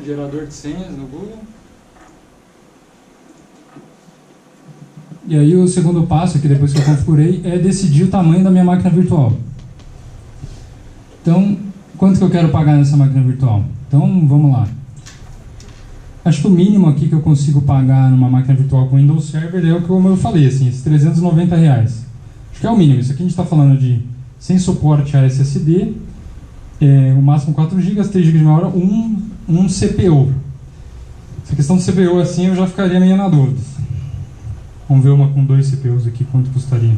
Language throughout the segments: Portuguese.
Gerador de senhas no Google. E aí o segundo passo, que depois que eu configurei, é decidir o tamanho da minha máquina virtual. Então, quanto que eu quero pagar nessa máquina virtual? Então, vamos lá. Acho que o mínimo aqui que eu consigo pagar numa máquina virtual com Windows Server é o que eu falei, assim, esses R$390. Acho que é o mínimo. Isso aqui a gente está falando de sem suporte a SSD, o máximo 4 GB, 3 GB de memória, um CPU. Essa questão do CPU assim eu já ficaria meio na dúvida. Vamos ver uma com 2 CPUs aqui, quanto custaria.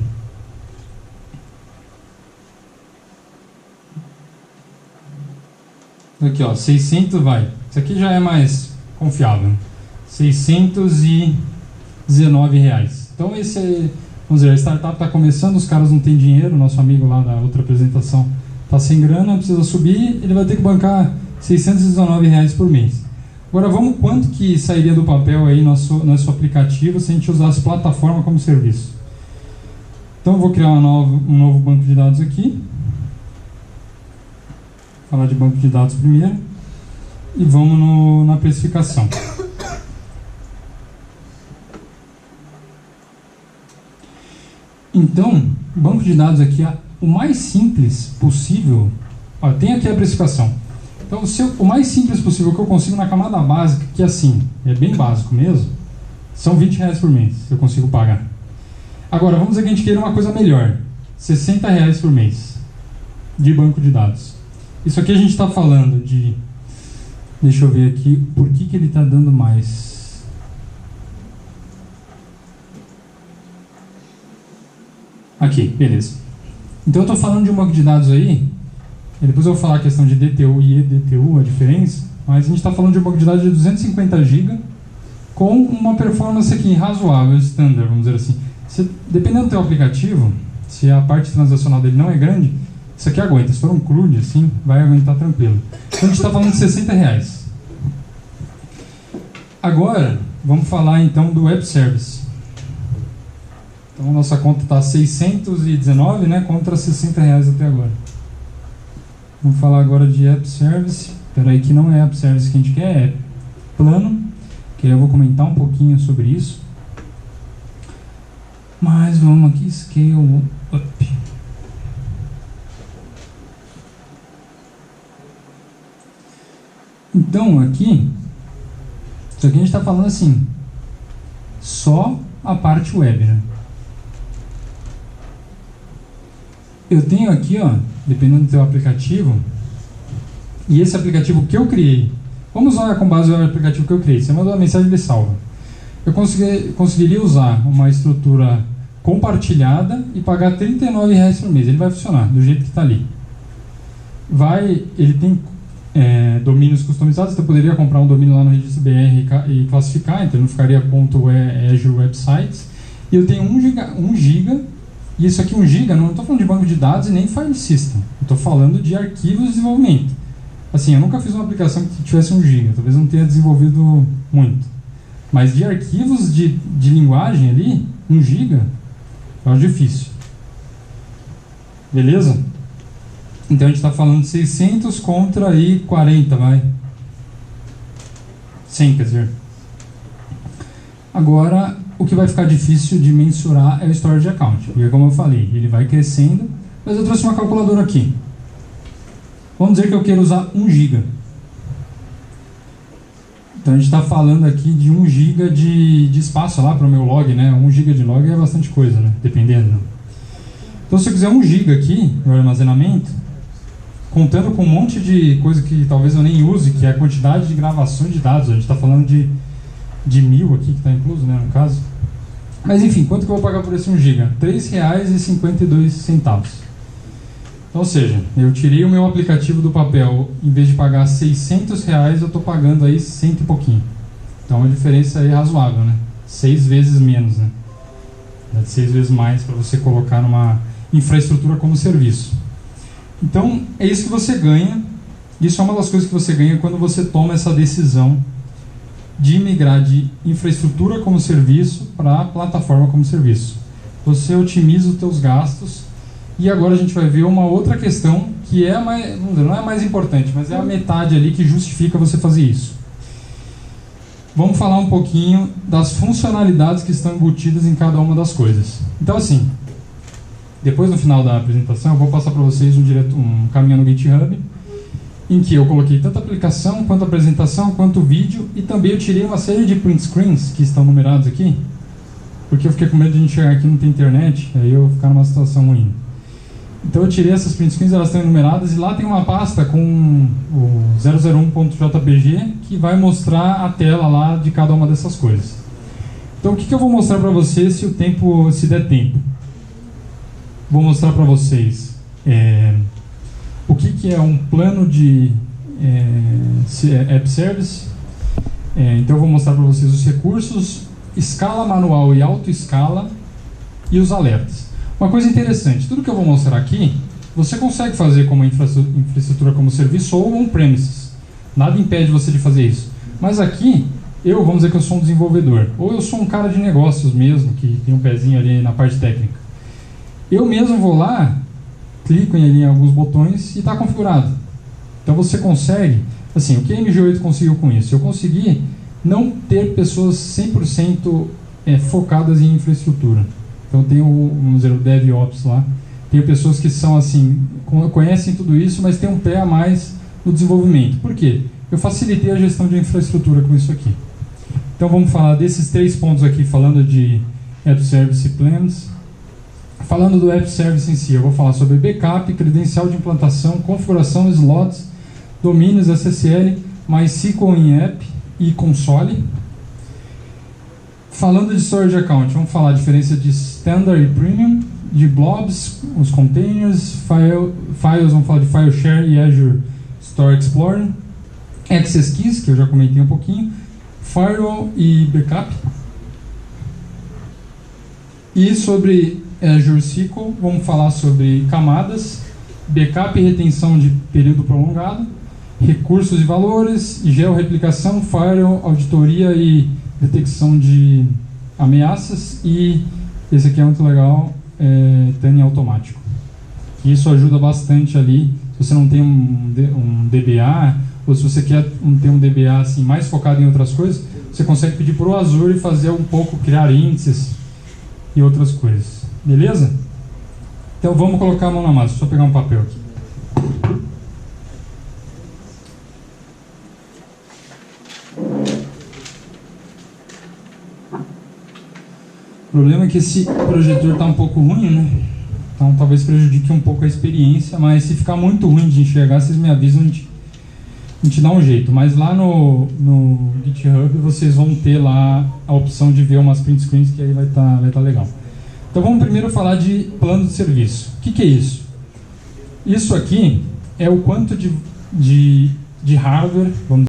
Aqui, ó, 600 vai. Isso aqui já é mais confiável. R$619. Então esse é, vamos dizer, a startup está começando, os caras não têm dinheiro, nosso amigo lá da outra apresentação está sem grana, precisa subir, ele vai ter que bancar R$619 por mês. Agora vamos quanto que sairia do papel aí nosso aplicativo se a gente usasse plataforma como serviço. Então eu vou criar um novo banco de dados aqui. Vou falar de banco de dados primeiro. E vamos na precificação. Então, banco de dados aqui, o mais simples possível. Ó, tem aqui a precificação. Então, o mais simples possível que eu consigo na camada básica, que assim, é bem básico mesmo, são R$20 por mês que eu consigo pagar. Agora, vamos dizer que a gente queira uma coisa melhor, R$60 por mês de banco de dados. Isso aqui a gente está falando de... Deixa eu ver aqui, por que ele está dando mais? Aqui, beleza. Então eu estou falando de um banco de dados aí, e depois eu vou falar a questão de DTU e eDTU, a diferença, mas a gente está falando de um banco de dados de 250 GB com uma performance aqui razoável, standard, vamos dizer assim. Dependendo do teu aplicativo, se a parte transacional dele não é grande, isso aqui aguenta. Se for um CRUD, assim, vai aguentar tranquilo. Então a gente está falando de R$60. Agora, vamos falar então do Web Service. Então nossa conta está 619, né, contra R$60 até agora. Vamos falar agora de App Service. Espera aí que não é App Service que a gente quer, é plano. Que eu vou comentar um pouquinho sobre isso. Mas vamos aqui, Scale Up. Então aqui, isso aqui a gente está falando assim, só a parte web, né? Eu tenho aqui, ó, dependendo do teu aplicativo, e esse aplicativo que eu criei, vamos usar com base no aplicativo que eu criei, você mandou uma mensagem, ele salva. Eu conseguiria usar uma estrutura compartilhada e pagar R$39 por mês, ele vai funcionar do jeito que está ali. Ele tem domínios customizados, você poderia comprar um domínio lá no registro BR e classificar, então não ficaria .azure websites. E eu tenho 1 GB, e isso aqui 1 GB, não estou falando de banco de dados e nem file system, eu estou falando de arquivos de desenvolvimento. Assim, eu nunca fiz uma aplicação que tivesse 1 GB, talvez não tenha desenvolvido muito. Mas de arquivos de linguagem ali, 1 GB, é difícil. Beleza? Então a gente está falando de 600 contra aí 40, vai. 100, quer dizer. Agora, o que vai ficar difícil de mensurar é o storage account. Porque como eu falei, ele vai crescendo. Mas eu trouxe uma calculadora aqui. Vamos dizer que eu quero usar 1 GB. Então a gente está falando aqui de 1 GB de espaço lá para o meu log, né? 1 GB de log é bastante coisa, né? Dependendo. Então se eu quiser 1 GB aqui no armazenamento, contando com um monte de coisa que talvez eu nem use, que é a quantidade de gravações de dados. A gente está falando de 1000 aqui, que está incluso, né, no caso. Mas enfim, quanto que eu vou pagar por esse 1 GB? R$3,52. Então, ou seja, eu tirei o meu aplicativo do papel, em vez de pagar R$600, eu estou pagando aí 100 e pouquinho. Então a diferença aí é razoável, né? 6 vezes menos, né? 6 vezes mais para você colocar numa infraestrutura como serviço. Então, é isso que você ganha. Isso é uma das coisas que você ganha quando você toma essa decisão de migrar de infraestrutura como serviço para plataforma como serviço. Você otimiza os seus gastos. E agora a gente vai ver uma outra questão que é mais, vamos dizer, não é a mais importante, mas é a metade ali que justifica você fazer isso. Vamos falar um pouquinho das funcionalidades que estão embutidas em cada uma das coisas. Então, assim, depois no final da apresentação eu vou passar para vocês um caminho no GitHub, em que eu coloquei tanto a aplicação, quanto a apresentação, quanto o vídeo, e também eu tirei uma série de print screens que estão numerados aqui, porque eu fiquei com medo de a gente chegar aqui e não ter internet, aí eu ficar numa situação ruim. Então eu tirei essas print screens, elas estão enumeradas, e lá tem uma pasta com o 001.jpg que vai mostrar a tela lá de cada uma dessas coisas. Então o que eu vou mostrar para vocês se der tempo? Vou mostrar para vocês o que é um plano de app service. Então eu vou mostrar para vocês os recursos, escala manual e autoescala e os alertas. Uma coisa interessante, tudo que eu vou mostrar aqui, você consegue fazer como infraestrutura como serviço ou on-premises. Nada impede você de fazer isso. Mas aqui, vamos dizer que eu sou um desenvolvedor, ou eu sou um cara de negócios mesmo, que tem um pezinho ali na parte técnica. Eu mesmo vou lá, clico ali em alguns botões e está configurado. Então você consegue, assim, o que a MG8 conseguiu com isso? Eu consegui não ter pessoas 100% focadas em infraestrutura. Então tem vamos dizer, o DevOps lá. Tem pessoas que são assim, conhecem tudo isso, mas tem um pé a mais no desenvolvimento. Por quê? Eu facilitei a gestão de infraestrutura com isso aqui. Então vamos falar desses 3 pontos aqui, falando de App Service Plans. Falando do App Service em si, eu vou falar sobre backup, credencial de implantação, configuração, slots, domínios, SSL, MySQL em App e console. Falando de Storage Account, vamos falar a diferença de Standard e Premium, de blobs, os containers, files, vamos falar de File Share e Azure Store Explorer, Access Keys, que eu já comentei um pouquinho, Firewall e Backup. E sobre Azure SQL, vamos falar sobre camadas, backup e retenção de período prolongado, recursos e valores, georreplicação, firewall, auditoria e detecção de ameaças, e esse aqui é muito legal, tuning automático. Isso ajuda bastante ali, se você não tem um DBA, ou se você quer ter um DBA assim, mais focado em outras coisas, você consegue pedir para o Azure fazer um pouco, criar índices e outras coisas. Beleza? Então vamos colocar a mão na massa, só pegar um papel aqui. O problema é que esse projetor está um pouco ruim, né? Então talvez prejudique um pouco a experiência, mas se ficar muito ruim de enxergar, vocês me avisam, a gente dá um jeito. Mas lá no GitHub vocês vão ter lá a opção de ver umas print screens, que aí vai tá legal. Então vamos primeiro falar de plano de serviço. O que é isso? Isso aqui é o quanto de hardware, vamos